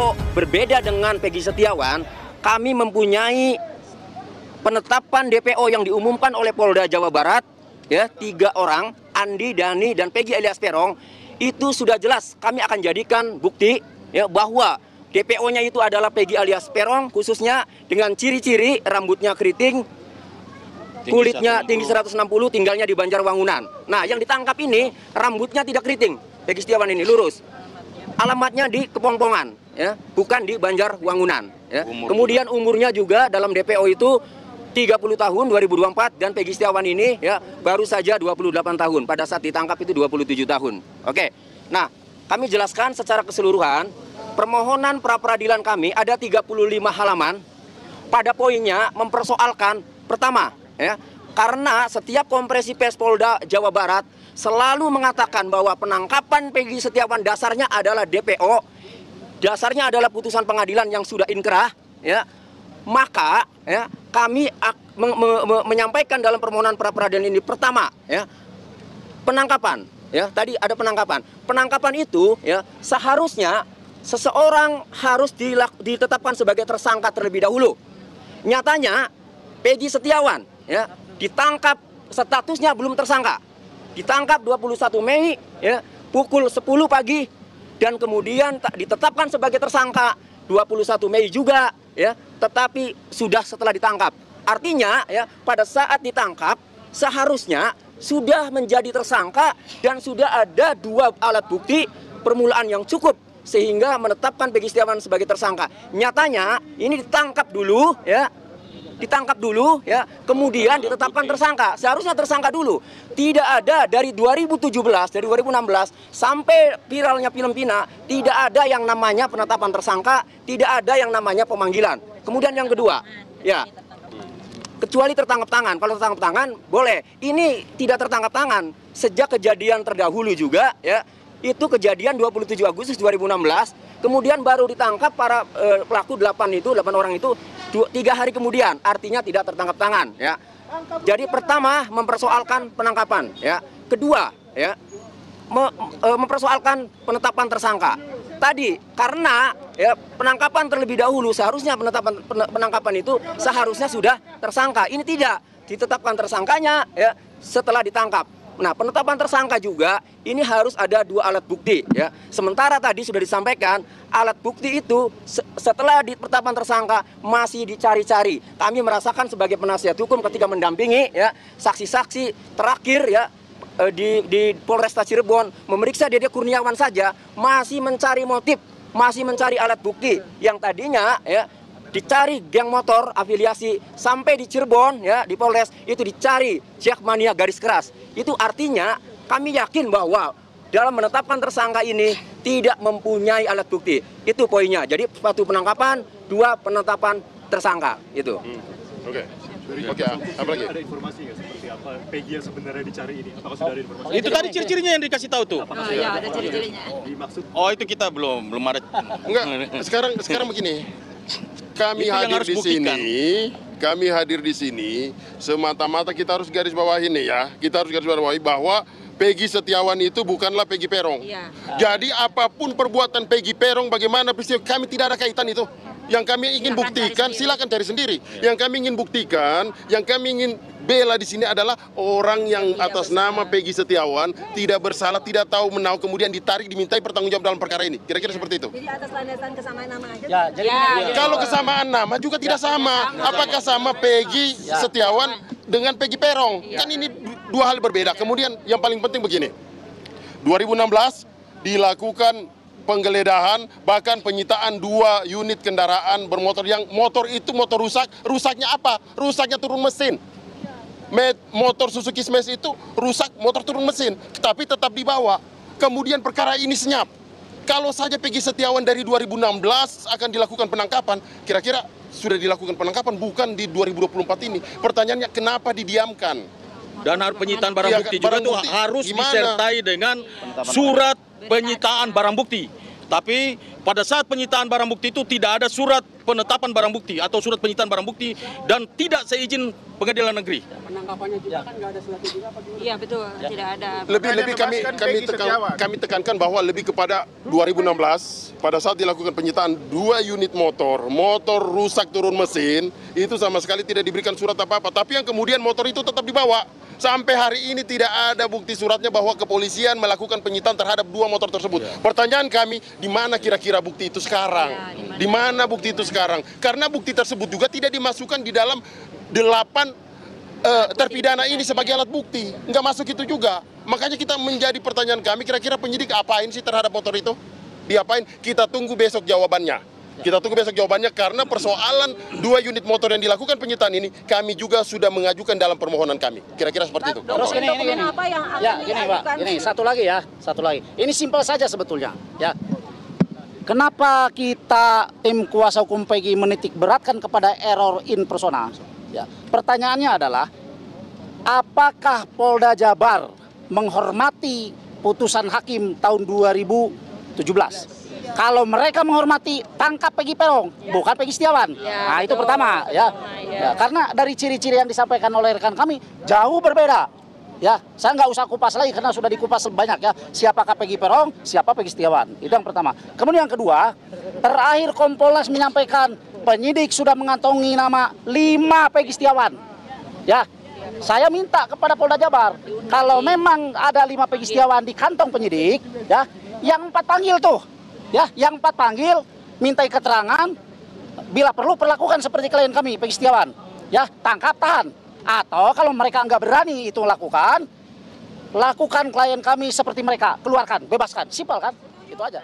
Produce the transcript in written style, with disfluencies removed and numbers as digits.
DPO. Berbeda dengan Peggy Setiawan, kami mempunyai penetapan DPO yang diumumkan oleh Polda Jawa Barat, ya, 3 orang, Andi, Dani, dan Peggy alias Peron. Itu sudah jelas kami akan jadikan bukti, ya, bahwa DPO-nya itu adalah Peggy alias Peron, khususnya dengan ciri-ciri rambutnya keriting, kulitnya tinggi 160, tinggalnya di Banjarwangunan. Nah, yang ditangkap ini rambutnya tidak keriting, Peggy Setiawan ini lurus. Alamatnya di Kepongpongan, ya, bukan di Banjarwangunan. Ya. Kemudian umurnya juga dalam DPO itu 30 tahun 2024 dan Peggy Setiawan ini, ya, baru saja 28 tahun. Pada saat ditangkap itu 27 tahun. Oke. Nah, kami jelaskan secara keseluruhan permohonan pra-peradilan kami ada 35 halaman. Pada poinnya mempersoalkan pertama, ya, karena setiap kompresi pers Polda Jawa Barat selalu mengatakan bahwa penangkapan Peggy Setiawan dasarnya adalah DPO, dasarnya adalah putusan pengadilan yang sudah inkrah, ya, maka, ya, kami menyampaikan dalam permohonan pra-peradilan ini pertama, ya, penangkapan, ya, tadi ada penangkapan. Penangkapan itu, ya, seharusnya seseorang harus ditetapkan sebagai tersangka terlebih dahulu. Nyatanya Peggy Setiawan, ya, ditangkap statusnya belum tersangka. Ditangkap 21 Mei, ya, pukul 10 pagi dan kemudian ditetapkan sebagai tersangka 21 Mei juga, ya, tetapi sudah setelah ditangkap. Artinya, ya, pada saat ditangkap seharusnya sudah menjadi tersangka dan sudah ada 2 alat bukti permulaan yang cukup sehingga menetapkan Peggy Setiawan sebagai tersangka. Nyatanya ini ditangkap dulu, ya, kemudian ditetapkan tersangka. Seharusnya tersangka dulu. Tidak ada dari 2017, dari 2016 sampai viralnya film Pina, tidak ada yang namanya penetapan tersangka, tidak ada yang namanya pemanggilan. Kemudian yang kedua, ya, kecuali tertangkap tangan. Kalau tertangkap tangan boleh. Ini tidak tertangkap tangan sejak kejadian terdahulu juga, ya. Itu kejadian 27 Agustus 2016, kemudian baru ditangkap para pelaku 8 orang itu 3 hari kemudian, artinya tidak tertangkap tangan, ya. Jadi pertama mempersoalkan penangkapan, ya. Kedua, ya, mempersoalkan penetapan tersangka. Tadi karena, ya, penangkapan terlebih dahulu seharusnya penangkapan itu seharusnya sudah tersangka. Ini tidak ditetapkan tersangkanya, ya, setelah ditangkap. Nah, penetapan tersangka juga ini harus ada 2 alat bukti, ya. Sementara tadi sudah disampaikan alat bukti itu setelah ditetapkan tersangka masih dicari-cari. Kami merasakan sebagai penasihat hukum ketika mendampingi, ya, saksi-saksi terakhir, ya, di Polresta Cirebon memeriksa Dede Kurniawan saja masih mencari motif, masih mencari alat bukti yang tadinya, ya, dicari geng motor afiliasi sampai di Cirebon, ya, di Polres itu dicari Jakmania garis keras. Itu artinya kami yakin bahwa dalam menetapkan tersangka ini tidak mempunyai alat bukti. Itu poinnya. Jadi 1 penangkapan, 2 penetapan tersangka itu. Oke. Oke, apa lagi? Ada informasi nggak seperti apa Peggy yang sebenarnya dicari ini? Apakah sudah ada informasi? Itu tadi ciri-cirinya yang dikasih tahu tuh. Oh iya, ada ciri-cirinya. Dimaksud? Oh, itu kita belum ada. Enggak, sekarang begini. Kami hadir di sini semata-mata kita harus garis bawahi nih, ya. Kita harus garis bawahi bahwa Peggy Setiawan itu bukanlah Peggy Peron. Iya. Jadi apapun perbuatan Peggy Peron, bagaimana peristiwa, kami tidak ada kaitan itu. Yang kami ingin buktikan, silakan cari sendiri. Yang kami ingin buktikan, yang kami ingin bela di sini adalah orang yang atas nama Peggy Setiawan tidak bersalah, tidak tahu menahu, kemudian ditarik, dimintai pertanggungjawab dalam perkara ini. Kira-kira seperti itu. Jadi atas landasan kesamaan nama aja. Ya, jadi Kalau kesamaan nama juga tidak sama. Apakah sama Peggy Setiawan dengan Peggy Peron? Kan ini 2 hal berbeda. Kemudian yang paling penting begini. 2016 dilakukan penggeledahan, bahkan penyitaan 2 unit kendaraan bermotor yang motor itu motor rusak. Rusaknya apa? Rusaknya turun mesin. Motor Suzuki Smash itu rusak, motor turun mesin, tapi tetap dibawa. Kemudian perkara ini senyap. Kalau saja Peggy Setiawan dari 2016 akan dilakukan penangkapan, kira-kira sudah dilakukan penangkapan, bukan di 2024 ini. Pertanyaannya kenapa didiamkan? Dan harus penyitaan barang bukti juga barang itu bukti harus gimana? disertai dengan surat penyitaan barang bukti. Tapi pada saat penyitaan barang bukti itu tidak ada surat penetapan barang bukti atau surat penyitaan barang bukti dan tidak seizin pengadilan negeri. Penangkapannya juga kan nggak ada surat izin apa gimana? Iya betul, tidak ada. Lebih kami tekankan bahwa lebih kepada 2016 pada saat dilakukan penyitaan 2 unit motor rusak turun mesin, itu sama sekali tidak diberikan surat apa-apa, tapi yang kemudian motor itu tetap dibawa. Sampai hari ini tidak ada bukti suratnya bahwa kepolisian melakukan penyitaan terhadap 2 motor tersebut. Pertanyaan kami, di mana kira-kira bukti itu sekarang? Di mana bukti itu sekarang? Karena bukti tersebut juga tidak dimasukkan di dalam 8 terpidana ini sebagai alat bukti. Nggak masuk itu juga. Makanya kita menjadi pertanyaan kami, kira-kira penyidik apain sih terhadap motor itu? Diapain? Kita tunggu besok jawabannya. Karena persoalan 2 unit motor yang dilakukan penyitaan ini kami juga sudah mengajukan dalam permohonan kami. Kira-kira seperti itu. Terus gini. Apa yang akan Ya, gini Pak. Ini satu lagi. Ini simpel saja sebetulnya, ya. Kenapa kita tim kuasa hukum PEGI menitik beratkan kepada error in persona? Ya. Pertanyaannya adalah apakah Polda Jabar menghormati putusan hakim tahun 2017? Kalau mereka menghormati, tangkap Peggy Peron, bukan Peggy Setiawan. Nah, itu pertama, ya. Karena dari ciri-ciri yang disampaikan oleh rekan kami jauh berbeda. Ya, saya nggak usah kupas lagi karena sudah dikupas banyak ya. Siapakah Peggy Peron, siapa Peggy Setiawan. Itu yang pertama. Kemudian yang kedua, terakhir Kompolnas menyampaikan penyidik sudah mengantongi nama 5 Peggy Setiawan. Ya, saya minta kepada Polda Jabar, kalau memang ada 5 Peggy Setiawan di kantong penyidik, ya, yang 4 panggil tuh. Ya, yang 4 panggil, mintai keterangan, bila perlu perlakukan seperti klien kami, Peggy Setiawan. Ya, tangkap, tahan. Atau kalau mereka nggak berani itu lakukan klien kami seperti mereka, keluarkan, bebaskan. Simpel kan? Itu aja.